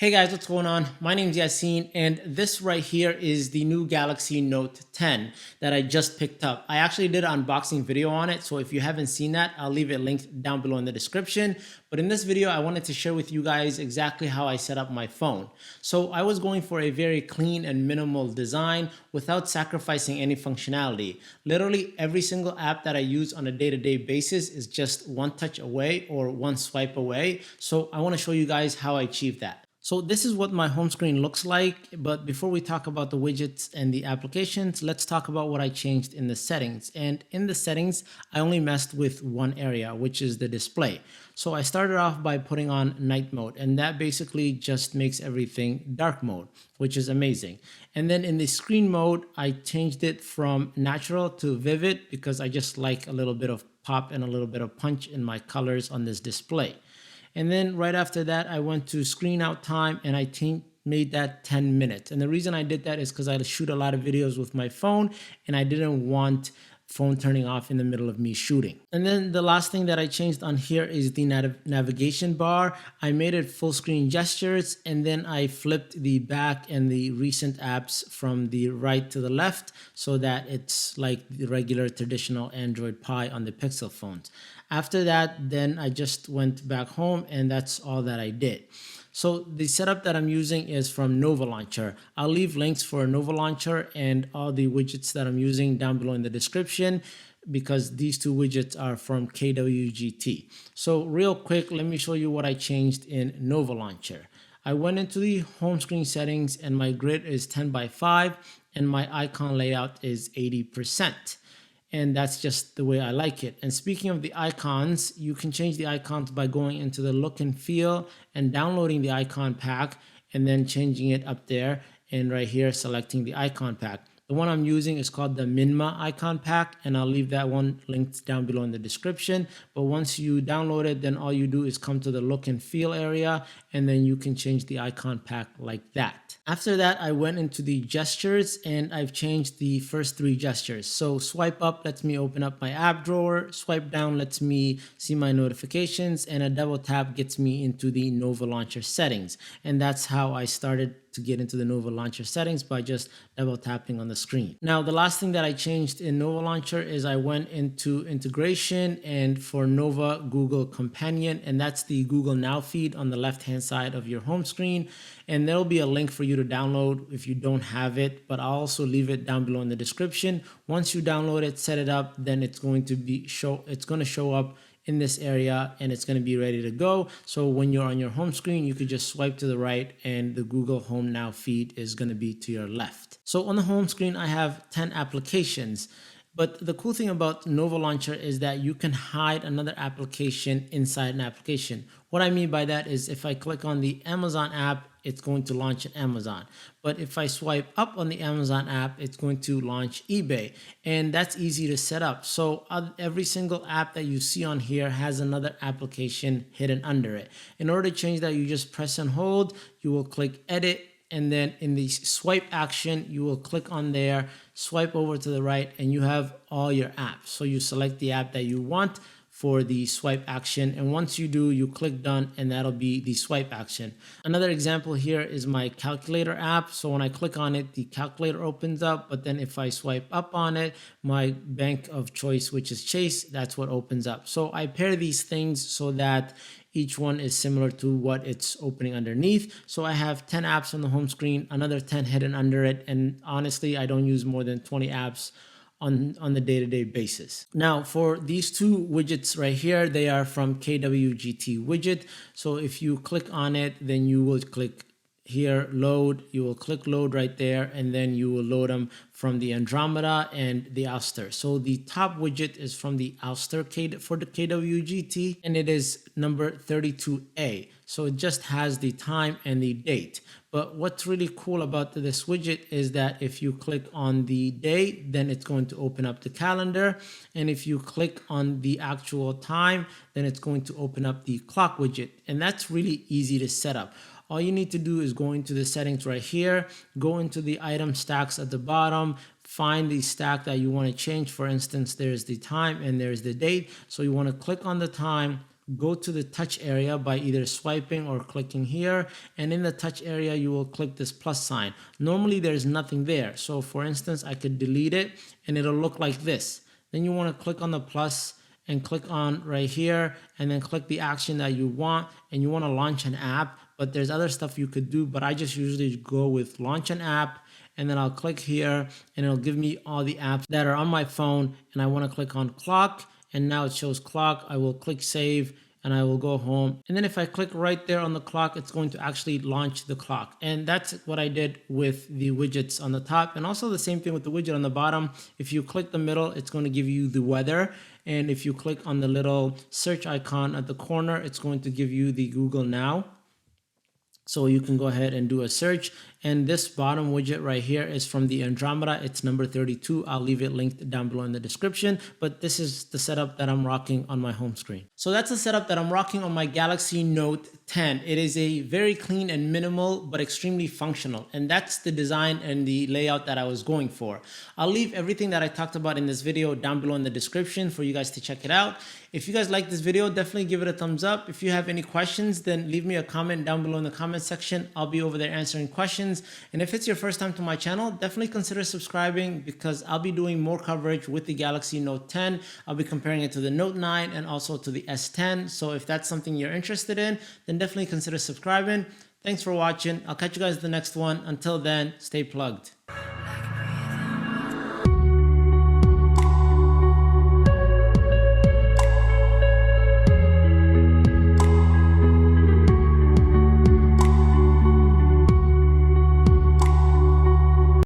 Hey guys, what's going on? My name is Yassine, and this right here is the new Galaxy Note 10 that I just picked up. I actually did an unboxing video on it, so if you haven't seen that, I'll leave it linked down below in the description. But in this video, I wanted to share with you guys exactly how I set up my phone. So I was going for a very clean and minimal design without sacrificing any functionality. Literally every single app that I use on a day-to-day basis is just one touch away or one swipe away. So I want to show you guys how I achieved that. So this is what my home screen looks like, but before we talk about the widgets and the applications, let's talk about what I changed in the settings. And in the settings, I only messed with one area, which is the display. So I started off by putting on night mode, and that basically just makes everything dark mode, which is amazing. And then in the screen mode, I changed it from natural to vivid because I just like a little bit of pop and a little bit of punch in my colors on this display. And then right after that, I went to screen out time and I made that 10 minutes. And the reason I did that is because I shoot a lot of videos with my phone and I didn't want phone turning off in the middle of me shooting. And then the last thing that I changed on here is the navigation bar. I made it full screen gestures, and then I flipped the back and the recent apps from the right to the left so that it's like the regular traditional Android Pie on the Pixel phones. After that, then I just went back home and that's all that I did. So the setup that I'm using is from Nova Launcher. I'll leave links for Nova Launcher and all the widgets that I'm using down below in the description because these two widgets are from KWGT. So real quick, let me show you what I changed in Nova Launcher. I went into the home screen settings and my grid is 10:5 and my icon layout is 80%. And that's just the way I like it. And speaking of the icons, you can change the icons by going into the look and feel and downloading the icon pack and then changing it up there and right here selecting the icon pack. The one I'm using is called the Minma icon pack, and I'll leave that one linked down below in the description. But once you download it, then all you do is come to the look and feel area, and then you can change the icon pack like that. After that, I went into the gestures and I've changed the first three gestures. So swipe up lets me open up my app drawer, swipe down lets me see my notifications, and a double tap gets me into the Nova Launcher settings. And that's how I started to get into the Nova Launcher settings by just double tapping on the screen. Now, the last thing that I changed in Nova Launcher is I went into integration and for Nova Google Companion, and that's the Google Now feed on the left-hand side of your home screen. And there'll be a link for you to download if you don't have it, but I'll also leave it down below in the description. Once you download it, set it up, then it's going to show up in this area and it's going to be ready to go. So when you're on your home screen, you could just swipe to the right and the Google Home Now feed is going to be to your left. So on the home screen, I have 10 applications. But the cool thing about Nova Launcher is that you can hide another application inside an application. What I mean by that is if I click on the Amazon app, it's going to launch an Amazon. But if I swipe up on the Amazon app, it's going to launch eBay. And that's easy to set up. So every single app that you see on here has another application hidden under it. In order to change that, you just press and hold, you will click edit, and then in the swipe action, you will click on there, swipe over to the right, and you have all your apps. So you select the app that you want for the swipe action. And once you do, you click done, and that'll be the swipe action. Another example here is my calculator app. So when I click on it, the calculator opens up, but then if I swipe up on it, my bank of choice, which is Chase, that's what opens up. So I pair these things so that each one is similar to what it's opening underneath. So I have 10 apps on the home screen, another 10 hidden under it. And honestly, I don't use more than 20 apps on the day-to-day basis. Now for these two widgets right here, they are from KWGT widget. So if you click on it, then you will click here, load, you will click load right there, and then you will load them from the Andromeda and the Ouster. So the top widget is from the Ouster for the KWGT, and it is number 32A. So it just has the time and the date. But what's really cool about this widget is that if you click on the day, then it's going to open up the calendar. And if you click on the actual time, then it's going to open up the clock widget. And that's really easy to set up. All you need to do is go into the settings right here, go into the item stacks at the bottom, find the stack that you want to change. For instance, there's the time and there's the date. So you want to click on the time, go to the touch area by either swiping or clicking here. And in the touch area, you will click this plus sign. Normally there's nothing there. So for instance, I could delete it and it'll look like this. Then you want to click on the plus and click on right here and then click the action that you want, and you want to launch an app. But there's other stuff you could do, but I just usually go with launch an app, and then I'll click here and it'll give me all the apps that are on my phone. And I want to click on clock, and now it shows clock. I will click save and I will go home. And then if I click right there on the clock, it's going to actually launch the clock. And that's what I did with the widgets on the top, and also the same thing with the widget on the bottom. If you click the middle, it's going to give you the weather. And if you click on the little search icon at the corner, it's going to give you the Google Now. So you can go ahead and do a search. And this bottom widget right here is from the Andromeda. It's number 32. I'll leave it linked down below in the description. But this is the setup that I'm rocking on my home screen. So that's the setup that I'm rocking on my Galaxy Note 10. It is a very clean and minimal, but extremely functional. And that's the design and the layout that I was going for. I'll leave everything that I talked about in this video down below in the description for you guys to check it out. If you guys like this video, definitely give it a thumbs up. If you have any questions, then leave me a comment down below in the comment section. I'll be over there answering questions. And if it's your first time to my channel, definitely consider subscribing, because I'll be doing more coverage with the Galaxy Note 10. I'll be comparing it to the Note 9 and also to the S10. So if that's something you're interested in, then definitely consider subscribing. Thanks for watching. I'll catch you guys in the next one. Until then, stay plugged.